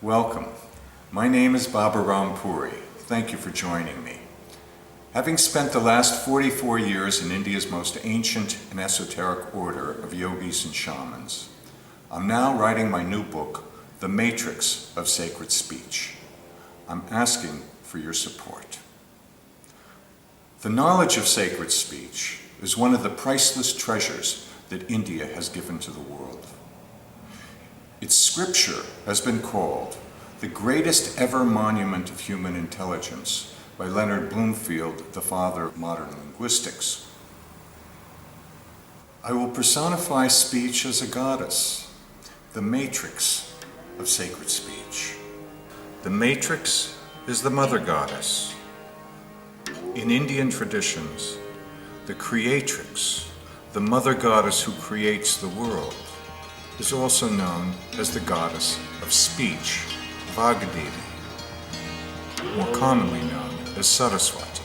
Welcome. My name is Baba Rampuri. Thank you for joining me. Having spent the last 44 years in India's most ancient and esoteric order of yogis and shamans, I'm now writing my new book, The Matrix of Sacred Speech. I'm asking for your support. The knowledge of sacred speech is one of the priceless treasures that India has given to the world. Its scripture has been called the greatest ever monument of human intelligence by Leonard Bloomfield, the father of modern linguistics. I will personify speech as a goddess, the matrix of sacred speech. The matrix is the mother goddess. In Indian traditions, the creatrix, the mother goddess who creates the world, is also known as the goddess of speech, Vagdevi, more commonly known as Saraswati.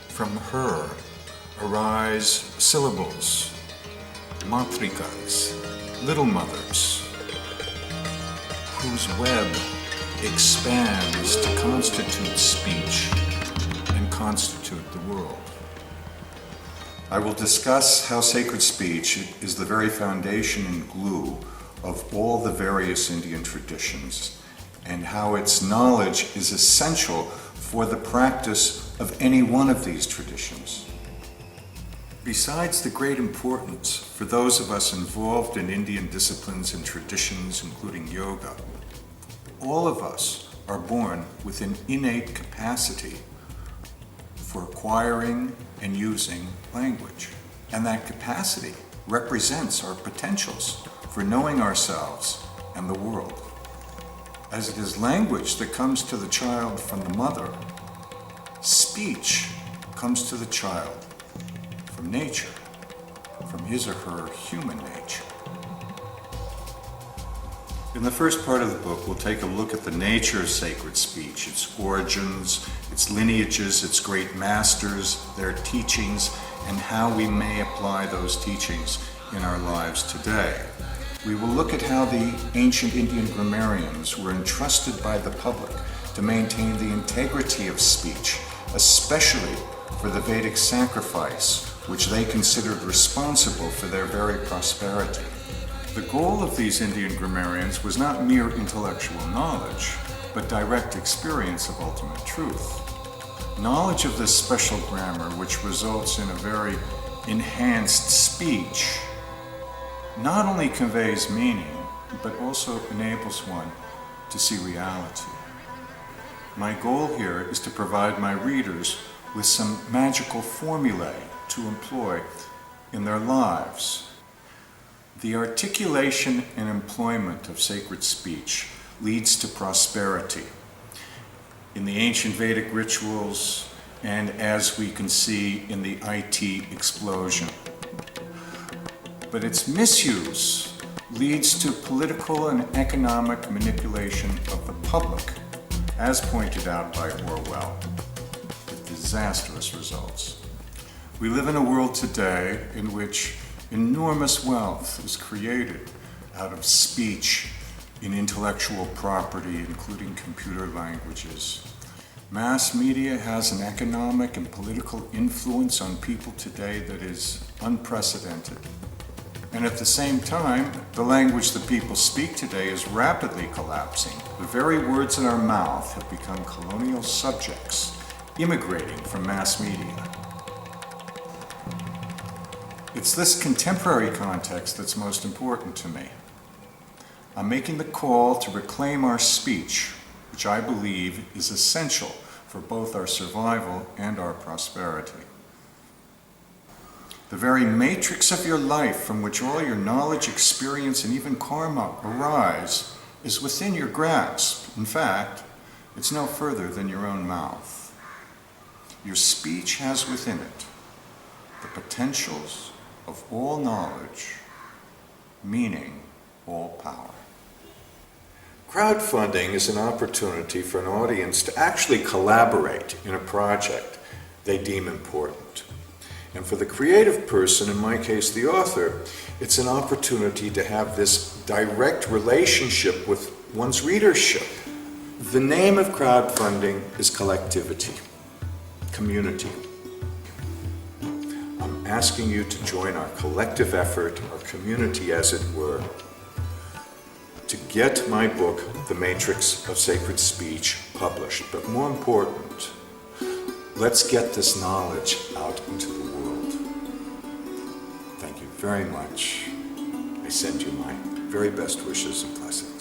From her arise syllables, matrikas, little mothers, whose web expands to constitute speech and constitute the world. I will discuss how sacred speech is the very foundation and glue of all the various Indian traditions, and how its knowledge is essential for the practice of any one of these traditions. Besides the great importance for those of us involved in Indian disciplines and traditions, including yoga, all of us are born with an innate capacity for acquiring and using language. And that capacity represents our potentials for knowing ourselves and the world. As it is language that comes to the child from the mother, speech comes to the child from nature, from his or her human nature. In the first part of the book, we'll take a look at the nature of sacred speech, its origins, its lineages, its great masters, their teachings, and how we may apply those teachings in our lives today. We will look at how the ancient Indian grammarians were entrusted by the public to maintain the integrity of speech, especially for the Vedic sacrifice, which they considered responsible for their very prosperity. The goal of these Indian grammarians was not mere intellectual knowledge, but direct experience of ultimate truth. Knowledge of this special grammar, which results in a very enhanced speech, not only conveys meaning, but also enables one to see reality. My goal here is to provide my readers with some magical formulae to employ in their lives. The articulation and employment of sacred speech leads to prosperity. In the ancient Vedic rituals, and as we can see in the IT explosion. But its misuse leads to political and economic manipulation of the public, as pointed out by Orwell, with disastrous results. We live in a world today in which enormous wealth is created out of speech in intellectual property, including computer languages. Mass media has an economic and political influence on people today that is unprecedented. And at the same time, the language that people speak today is rapidly collapsing. The very words in our mouth have become colonial subjects, immigrating from mass media. It's this contemporary context that's most important to me. I'm making the call to reclaim our speech, which I believe is essential for both our survival and our prosperity. The very matrix of your life from which all your knowledge, experience, and even karma arise is within your grasp. In fact, it's no further than your own mouth. Your speech has within it the potentials of all knowledge, meaning all power. Crowdfunding is an opportunity for an audience to actually collaborate in a project they deem important. And for the creative person, in my case the author, it's an opportunity to have this direct relationship with one's readership. The name of crowdfunding is collectivity, community. I'm asking you to join our collective effort, our community as it were, to get my book, The Matrix of Sacred Speech, published. But more important, let's get this knowledge out into the world. Thank you very much. I send you my very best wishes and blessings.